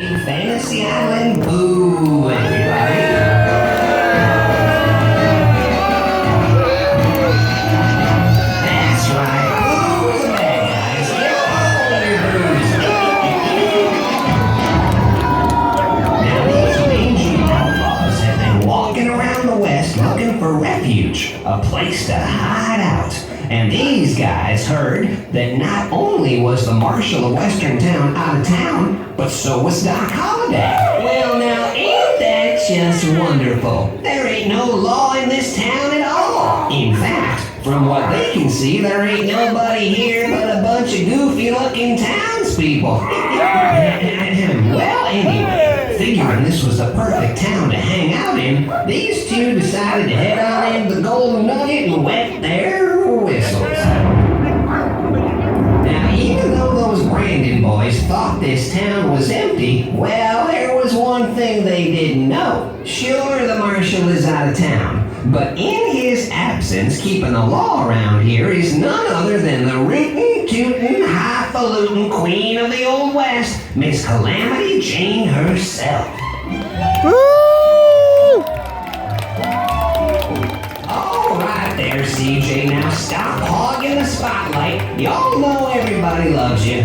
Fantasy Island, boo, everybody. That's right, boo the bad guys. Get all your boos. Now, these mangy outlaws have been walking around the West looking for refuge, a place to hide out. And these guys heard that not only was the Marshal of Western Town out of town, but so was Doc Holliday. Well, now, ain't that just wonderful? There ain't no law in this town at all. In fact, from what they can see, there ain't nobody here but a bunch of goofy-looking townspeople. Well, anyway, figuring this was the perfect town to hang out in, these two decided to head on into the Golden Nugget and wet their whistles. Now, even though those Brandon boys thought this town was empty, well, there was one thing they didn't know. Sure, the Marshal is out of town, but in his absence, keeping the law around here is none other than the rootin', tootin', highfalutin' queen of the Old West, Miss Calamity Jane herself. All right there, CJ. Now stop hogging the spotlight. Y'all know everybody loves you.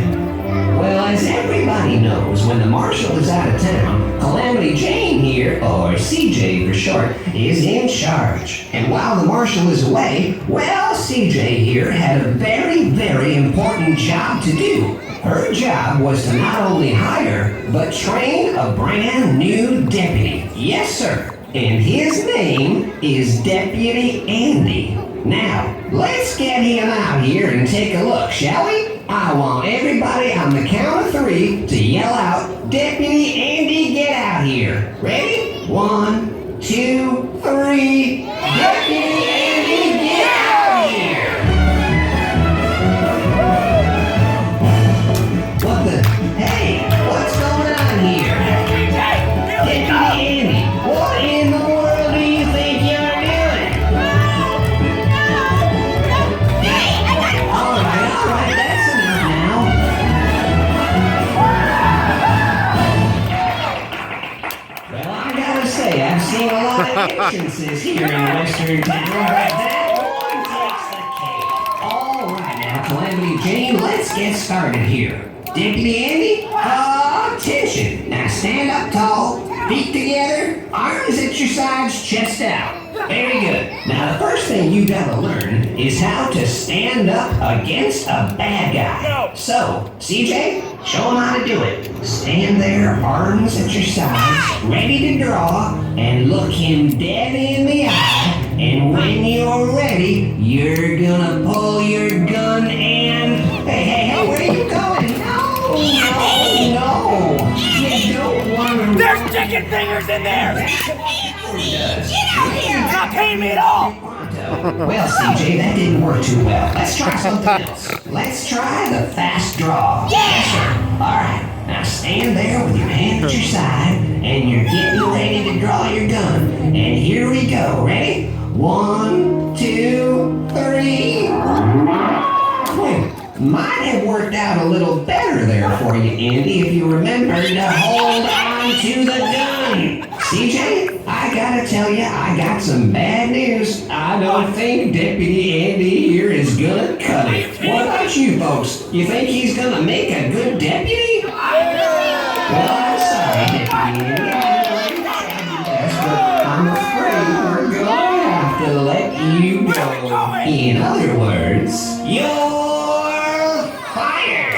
Well, as everybody knows, when the Marshal is out of town, Calamity Jane here, or CJ for short, is in charge. And while the Marshal is away, well, CJ here had a very, very important job to do. Her job was to not only hire, but train a brand new deputy. Yes, sir. And his name is Deputy Andy. Now, let's get him out here and take a look, shall we? I want everybody on the count of 3 to yell out, Deputy Andy, get out here. Ready? 1, 2, 3. Deputy Andy, get out here! What the? Hey, what's going on here? Deputy Andy, what in the world do you think you're doing? All right, that's enough now. Well, I gotta say, I've seen a lot of entrances here in Western Town, but that one takes the cake. All right, now, Calamity Jane, let's get started here. Deputy Andy, attention. Now stand up tall, feet together, arms at your sides, chest out. Very good. Now the first thing you gotta learn is how to stand up against a bad guy. So, CJ, show him how to do it. Stand there, arms at your sides, ready to draw, and look him dead in the eye. And when you're ready, you're gonna pull your gun and... Hey, where are you going? No! You don't want to... There's chicken fingers in there! Get out here! Not paying me at all! Well, CJ, that didn't work too well. Let's try something else. Let's try the fast draw. Yes, sir. All right. Now stand there with your hand at your side, and you're getting ready to draw your gun. And here we go. Ready? 1, 2, 3. Might have worked out a little better there for you, Andy, if you remember to hold on to the gun. CJ, I gotta tell you, I got some bad news. I don't think Deputy Andy here is gonna cut it. What about you folks? You think he's gonna make a good deputy? Well, I'm sorry, Deputy Andy. I'm afraid we're gonna have to let you go. In other words, you're fired!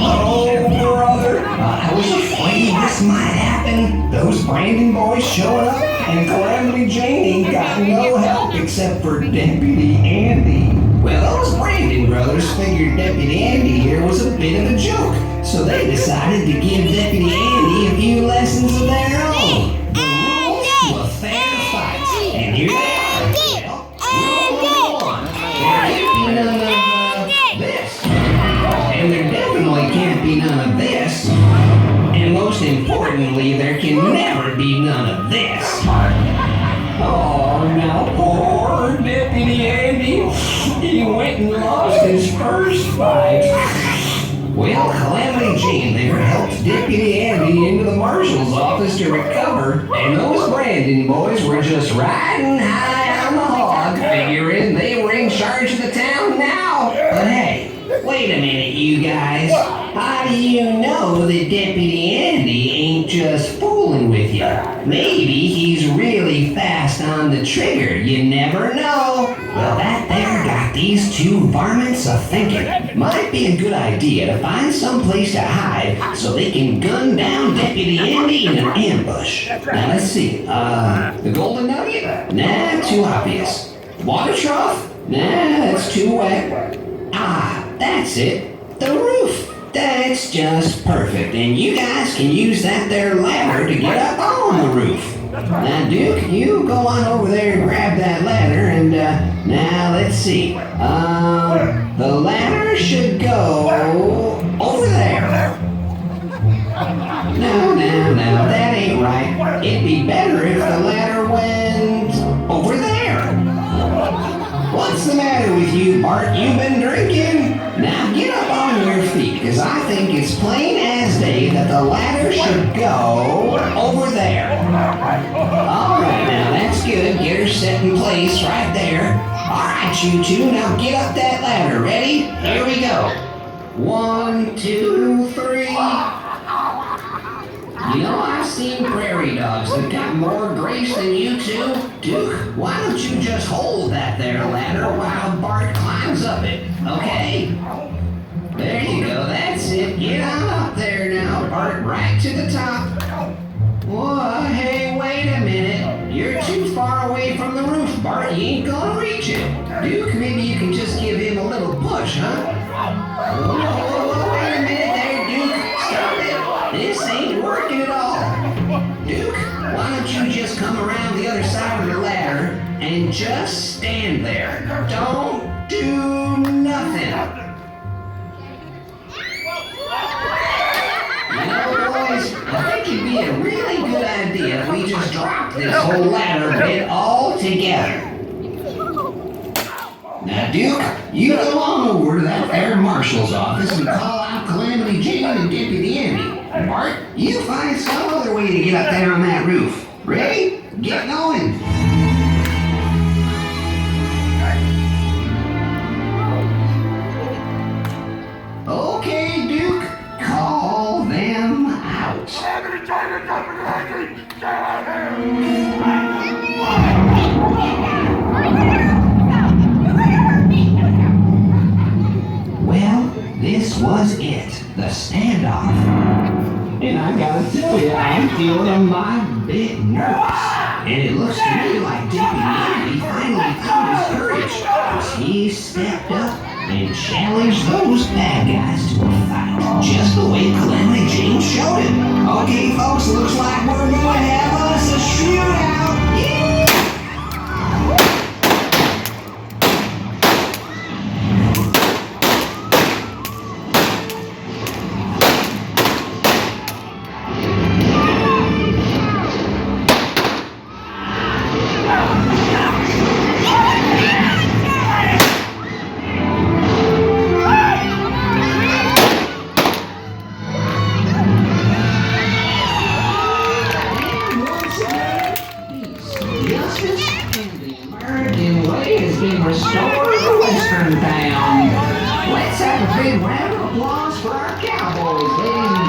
Oh, brother, I was afraid this might happen. Those Brandon boys showed up, and Calamity Jane ain't got no help except for Deputy Andy. Well, those Brandon brothers figured Deputy Andy here was a bit of a joke, so they decided to give Deputy Andy a few lessons of their own. The rules to a fair fight. And here they are. Well, rule number 1. There can't be none of this. And there definitely can't be none of this. And most importantly, there can never be none of this. Oh, now poor Deputy Andy. He went and lost his first fight. Well, Calamity Jane there helped Deputy Andy into the marshal's office to recover, and those Brandon boys were just riding high on the hog, figuring they were in charge of the town now. But hey, wait a minute, you guys. How do you know that Deputy Andy ain't just fooling with you? Maybe he's really fast on the trigger. You never know. Well, that there got these two varmints a thinking. Might be a good idea to find some place to hide so they can gun down Deputy Andy in an ambush. Now let's see. The Golden Nugget? Nah, too obvious. Water trough? Nah, that's too wet. Ah, that's it. The roof. That's just perfect. And you guys can use that there ladder to get up on the roof. Now, Duke, you go on over there and grab that ladder, and now let's see. The ladder should go over there. No, that ain't right. It'd be better if the ladder went over there. What's the matter with you, Bart? You've been drinking? Now get up on your feet, because I think it's plain as day that the ladder should go over there. All right, now that's good. Get her set in place right there. All right, you two, now get up that ladder. Ready? Here we go. 1, 2, 3. You know, I've seen prairie dogs that got more grace than you two. Duke, why don't you just hold that there ladder while Bart climbs up it, okay? There you go, that's it. Get on up there now, Bart, right to the top. Whoa, hey, wait a minute. You're too far away from the roof, Bart. You ain't gonna reach it. Duke, maybe you can just give him a little push, huh? Whoa, wait a minute there, Duke. Stop it. This ain't working at all. Duke, why don't you just come around the other side of the ladder and just stand there. Don't do nothing. You know, boys, I think it'd be a really good idea if we just dropped this whole ladder bit all together. Now, Duke, you go on over to that there marshal's office and call out Calamity Jane and Deputy Andy. Bart, you find some other way to get up there on that roof. Ready? Get going. Okay, Duke, call them out. Well, this was it, the standoff. And I gotta tell you, I'm feeling a bit nervous. And it looks to me like Deputy Andy finally found his courage, as he stepped up and challenged those bad guys to a fight, just the way Calamity Jane showed him. Okay, folks, looks like we're gonna have us a shootout. Yeah! Restored to Western Town. Let's have a big round of applause for our Cowboys, ladies and